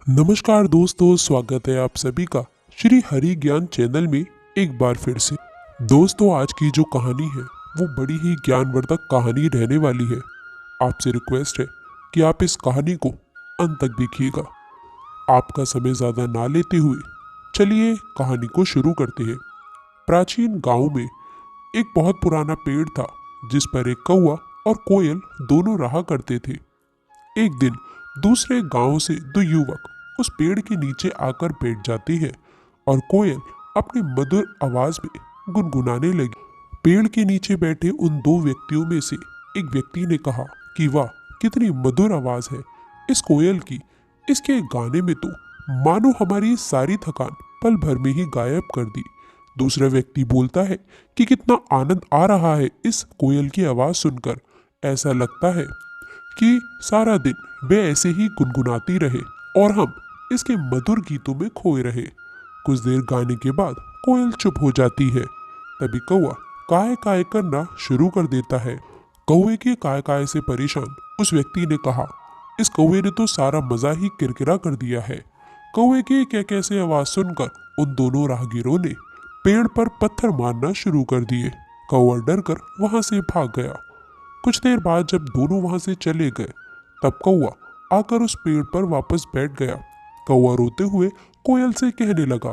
नमस्कार दोस्तों, स्वागत है आप सभी का श्री हरि ज्ञान चैनल में एक बार फिर से। दोस्तों, आज की जो कहानी है वो बड़ी ही ज्ञानवर्धक कहानी रहने वाली है। आपसे रिक्वेस्ट है कि आप इस कहानी को अंत तक देखिएगा। आपका समय ज़्यादा ना लेते हुए चलिए कहानी को शुरू करते हैं। प्राचीन गांव में एक बहुत पुराना पेड़ था जिस पर एक कौवा और कोयल दोनों रहा करते थे। एक दिन दूसरे गांव से दो युवक उस पेड़ के नीचे आकर बैठ जाते हैं और कोयल अपनी मधुर आवाज में गुनगुनाने लगी। पेड़ के नीचे बैठे उन दो व्यक्तियों में से एक व्यक्ति ने कहा कि वाह, कितनी मधुर आवाज है इस कोयल की। इसके गाने में तो मानो हमारी सारी थकान पल भर में ही गायब कर दी। दूसरा व्यक्ति बोलता है कि कितना आनंद आ रहा है इस कोयल की आवाज सुनकर। ऐसा लगता है कि सारा दिन वे ऐसे ही गुनगुनाती रहे और हम इसके मधुर गीतों में खोए रहे। कुछ देर गाने के बाद कोयल चुप हो जाती है। तभी कौवा काय काय करना शुरू कर देता है। कौवे के काय काय से परेशान उस व्यक्ति ने कहा, इस कौवे ने तो सारा मजा ही किरकिरा कर दिया है। कौवे की क्या कैसे आवाज सुनकर उन दोनों राहगीरों ने पेड़ पर पत्थर मारना शुरू कर दिए। कौवा डर कर वहां से भाग गया। कुछ देर बाद जब दोनों वहां से चले गए तब कौवा आकर उस पेड़ पर वापस बैठ गया। कौवा रोते हुए कोयल से कहने लगा,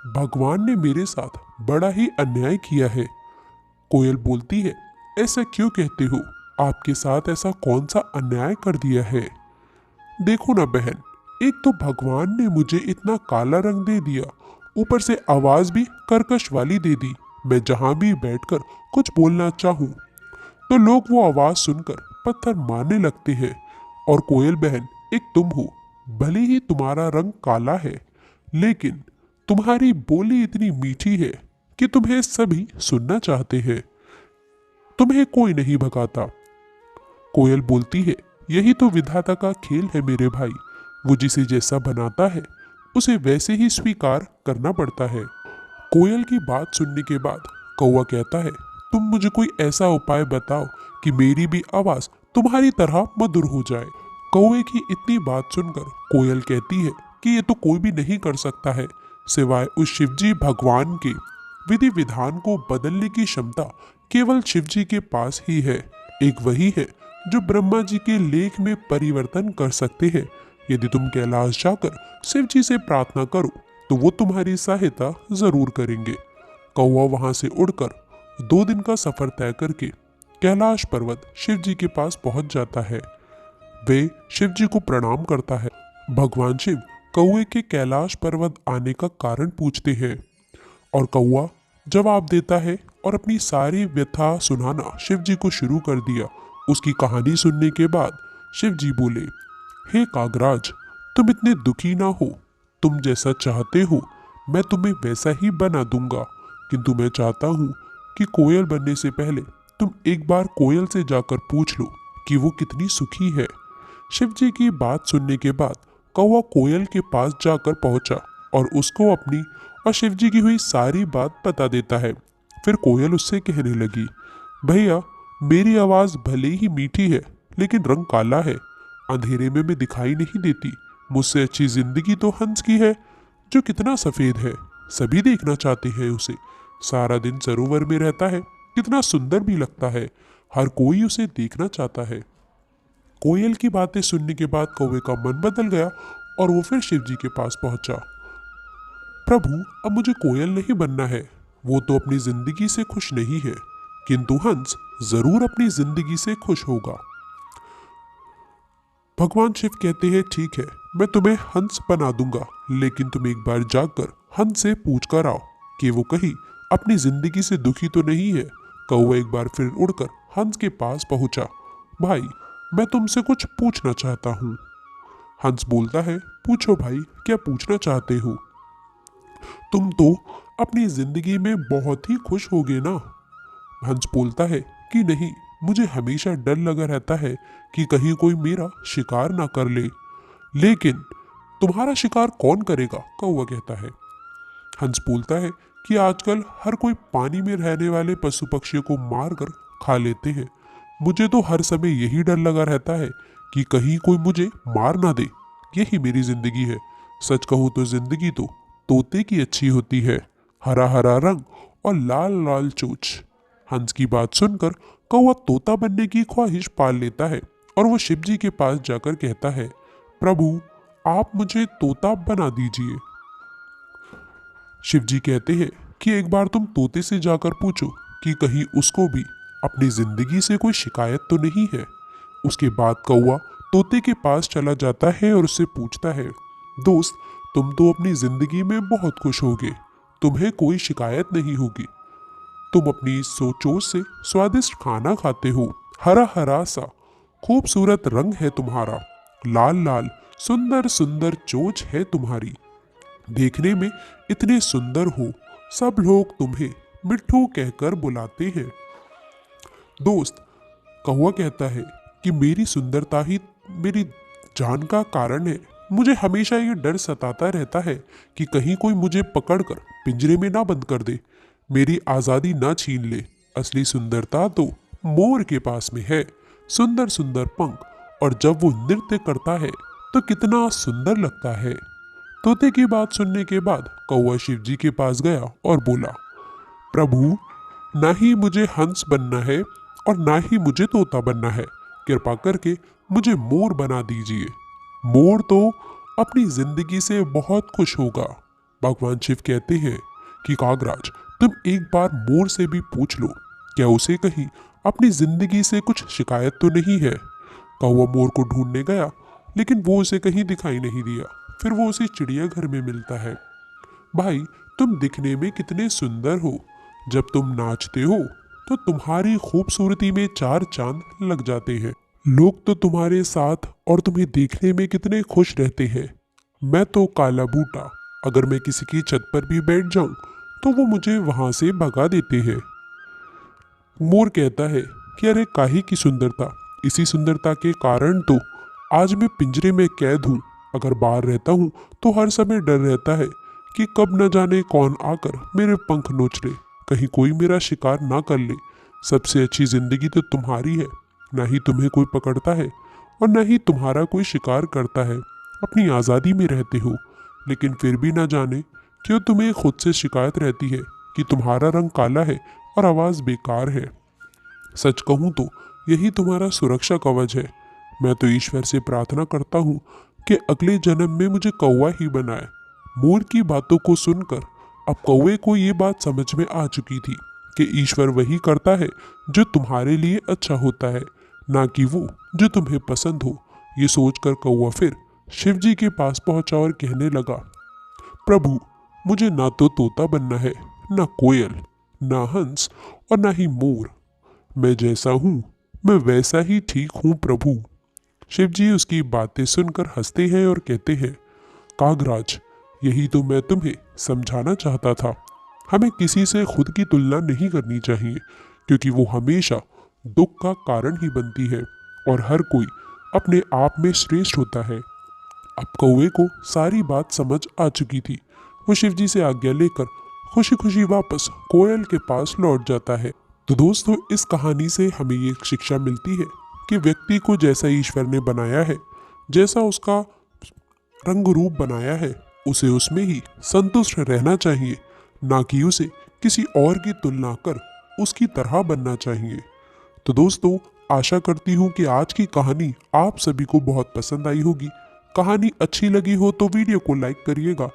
भगवान ने मेरे साथ बड़ा ही अन्याय किया है। कोयल बोलती है, ऐसा क्यों कहते हो? आपके साथ ऐसा कौन सा अन्याय कर दिया है? देखो ना बहन, एक तो भगवान ने मुझे इतना काला रंग दे दिया, ऊपर से आवाज भी कर्कश वाली दे दी। मैं जहां भी बैठकर कुछ बोलना चाहूं तो लोग वो आवाज सुनकर पत्थर मारने लगते हैं। और कोयल बहन, एक तुम हो, भले ही तुम्हारा रंग काला है लेकिन तुम्हारी बोली इतनी मीठी है कि तुम्हें सभी सुनना चाहते हैं। तुम्हें कोई नहीं भगाता। कोयल बोलती है, यही तो विधाता का खेल है मेरे भाई। वो जिसे जैसा बनाता है उसे वैसे ही स्वीकार करना पड़ता है। कोयल की बात सुनने के बाद कौवा कहता है, तुम मुझे कोई ऐसा उपाय बताओ कि मेरी भी आवाज तुम्हारी तरह मधुर हो जाए। कौवे की इतनी बात सुनकर कोयल कहती है कि ये तो कोई भी नहीं कर सकता है सिवाय उस शिवजी भगवान के। विधि विधान को बदलने की क्षमता केवल शिवजी के पास ही है। एक वही है जो ब्रह्मा जी के लेख में परिवर्तन कर सकते हैं। यदि तुम कैलाश जाकर शिवजी से प्रार्थना करो तो वो तुम्हारी सहायता जरूर करेंगे। कौवा वहां से उड़कर 2 दिन का सफर तय करके कैलाश पर्वत शिवजी के पहुंच पहुंच जाता है। वे शिवजी को प्रणाम करता है। भगवान शिव कौवे के कैलाश पर्वत आने का कारण पूछते हैं और कौवा जवाब देता है और अपनी सारी व्यथा सुनाना शिवजी को शुरू कर दिया। उसकी कहानी सुनने के बाद शिवजी बोले, हे कागराज, तुम इतने दुखी ना हो। तुम जैसा चाहते हो मैं तुम्हें वैसा ही बना दूंगा, किंतु मैं चाहता हूँ कि कोयल बनने से पहले तुम एक बार कोयल से जाकर पूछ लो कि वो कितनी सुखी है। शिवजी की बात सुनने के बाद कौवा कोयल के पास जाकर पहुंचा और उसको अपनी और शिवजी की हुई सारी बात बता देता है। फिर कोयल उससे कहने लगी, भैया, मेरी आवाज भले ही मीठी है लेकिन रंग काला है। अंधेरे में मैं दिखाई नहीं देती। मुझसे अच्छी जिंदगी तो हंस की है जो कितना सफेद है। सभी देखना चाहते हैं उसे। सारा दिन सरोवर में रहता है, कितना सुंदर भी लगता है। हर कोई उसे देखना चाहता है। कोयल की बातें सुनने के बाद कौवे का मन बदल गया और वो फिर शिवजी के पास पहुंचा। प्रभु, अब मुझे कोयल नहीं बनना है। वो तो अपनी जिंदगी से खुश नहीं है, किंतु हंस जरूर अपनी जिंदगी से खुश होगा। भगवान शिव कहते हैं, ठीक है, मैं तुम्हें हंस बना दूंगा, लेकिन तुम एक बार जाकर हंस से पूछ कर आओ कि वो कहीं अपनी जिंदगी से दुखी तो नहीं है। कौवा एक बार फिर उड़कर हंस के पास पहुंचा। भाई, मैं तुमसे कुछ पूछना चाहता हूँ। हंस बोलता है, पूछो भाई, क्या पूछना चाहते हो? तुम तो अपनी जिंदगी में बहुत ही खुश होगे ना? हंस बोलता है कि नहीं, मुझे हमेशा डर लगा रहता है कि कहीं कोई मेरा शिकार ना कर ले। लेकिन तुम्हारा शिकार कौन करेगा? कौवा कहता है। हंस बोलता है कि आजकल हर कोई पानी में रहने वाले पशु पक्षियों को मारकर खा लेते हैं। मुझे तो हर समय यही डर लगा रहता है कि कहीं कोई मुझे मार ना दे, यही मेरी जिंदगी है। सच कहूँ तो जिंदगी तो तोते की अच्छी होती है, हरा हरा रंग और लाल लाल चोंच। हंस की बात सुनकर कौवा तोता बनने की ख्वाहिश पाल लेता है और वो शिव जी के पास जाकर कहता है, प्रभु आप मुझे तोता बना दीजिए। शिव जी कहते हैं कि एक बार तुम तोते से जाकर पूछो कि कहीं उसको भी अपनी जिंदगी से कोई शिकायत तो नहीं है। उसके बाद कौवा तोते के पास चला जाता है और उससे पूछता है, दोस्त तुम तो अपनी जिंदगी में बहुत खुश होगे, तुम्हें कोई शिकायत नहीं होगी। तुम अपनी सोचों से स्वादिष्ट खाना खाते हो, हरा हरा सा खूबसूरत रंग है तुम्हारा, लाल लाल सुंदर सुंदर चोंच है तुम्हारी, देखने में इतने सुंदर हो, सब लोग तुम्हें मिट्ठू कहकर बुलाते हैं। दोस्त कौवा कहता है कि मेरी सुंदरता ही मेरी जान का कारण है। मुझे हमेशा ये डर सताता रहता है कि कहीं कोई मुझे पकड़कर पिंजरे में ना बंद कर दे, मेरी आज़ादी ना छीन ले। असली सुंदरता तो मोर के पास में है, सुंदर सुंदर पंख, और जब वो नृत्य करता है तो कितना सुंदर लगता है। तोते की बात सुनने के बाद कौवा शिव जी के पास गया और बोला, प्रभु ना ही मुझे हंस बनना है और ना ही मुझे तोता बनना है, कृपा करके मुझे मोर बना दीजिए। मोर तो अपनी जिंदगी से बहुत खुश होगा। भगवान शिव कहते हैं कि कागराज तुम एक बार मोर से भी पूछ लो, क्या उसे कहीं अपनी जिंदगी से कुछ शिकायत तो नहीं है। कौवा मोर को ढूंढने गया लेकिन वो उसे कहीं दिखाई नहीं दिया। फिर वो उसे चिड़ियाघर में मिलता है। भाई तुम दिखने में कितने सुंदर हो, जब तुम नाचते हो तो तुम्हारी खूबसूरती में चार चांद लग जाते हैं। लोग तो तुम्हारे साथ और तुम्हें देखने में कितने खुश रहते हैं। मैं तो काला बूटा, अगर मैं किसी की छत पर भी बैठ जाऊं तो वो मुझे वहां से भगा देते हैं। मोर कहता है कि अरे काहे की सुंदरता, इसी सुंदरता के कारण तो आज मैं पिंजरे में कैद हूँ। अगर बाहर रहता हूँ तो हर समय डर रहता है कि कब न जाने कौन आकर मेरे पंख नोच ले, कहीं कोई मेरा शिकार ना कर ले। सबसे अच्छी जिंदगी तो तुम्हारी है, ना ही तुम्हें कोई पकड़ता है और ना ही तुम्हारा कोई शिकार करता है। अपनी आज़ादी में रहते हो, लेकिन फिर भी ना जाने क्यों तुम्हें खुद से शिकायत रहती है कि तुम्हारा रंग काला है और आवाज़ बेकार है। सच कहूँ तो यही तुम्हारा सुरक्षा कवच है। मैं तो ईश्वर से प्रार्थना करता हूँ कि अगले जन्म में मुझे कौवा ही बनाए। मोर की बातों को सुनकर अब कौवे को ये बात समझ में आ चुकी थी कि ईश्वर वही करता है जो तुम्हारे लिए अच्छा होता है, ना कि वो जो तुम्हें पसंद हो। ये सोचकर कौवा फिर शिव जी के पास पहुंचा और कहने लगा, प्रभु मुझे ना तो तोता बनना है, ना कोयल, ना हंस और ना ही मोर। मैं जैसा हूँ मैं वैसा ही ठीक हूँ प्रभु। शिव जी उसकी बातें सुनकर हंसते हैं और कहते हैं, कागराज यही तो मैं तुम्हें समझाना चाहता था। हमें किसी से खुद की तुलना नहीं करनी चाहिए, क्योंकि वो हमेशा दुख का कारण ही बनती है और हर कोई अपने आप में श्रेष्ठ होता है। अब कौवे को सारी बात समझ आ चुकी थी। वो शिव जी से आज्ञा लेकर खुशी खुशी वापस कोयल के पास लौट जाता है। तो दोस्तों इस कहानी से हमें ये शिक्षा मिलती है कि व्यक्ति को जैसा ईश्वर ने बनाया है, जैसा उसका रंग रूप बनाया है, उसे उसमें ही संतुष्ट रहना चाहिए, ना कि उसे किसी और की तुलना कर उसकी तरह बनना चाहिए। तो दोस्तों आशा करती हूँ कि आज की कहानी आप सभी को बहुत पसंद आई होगी। कहानी अच्छी लगी हो तो वीडियो को लाइक करिएगा,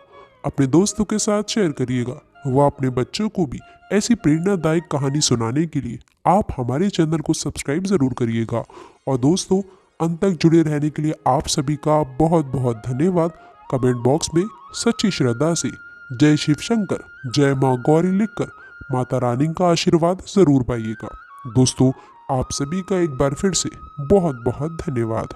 अपने दोस्तों के साथ शेयर करिएगा। वह अपने बच्चों को भी ऐसी प्रेरणादायक कहानी सुनाने के लिए आप हमारे चैनल को सब्सक्राइब ज़रूर करिएगा। और दोस्तों अंत तक जुड़े रहने के लिए आप सभी का बहुत बहुत धन्यवाद। कमेंट बॉक्स में सच्ची श्रद्धा से जय शिव शंकर, जय माँ गौरी लिखकर माता रानी का आशीर्वाद ज़रूर पाइएगा। दोस्तों आप सभी का एक बार फिर से बहुत बहुत धन्यवाद।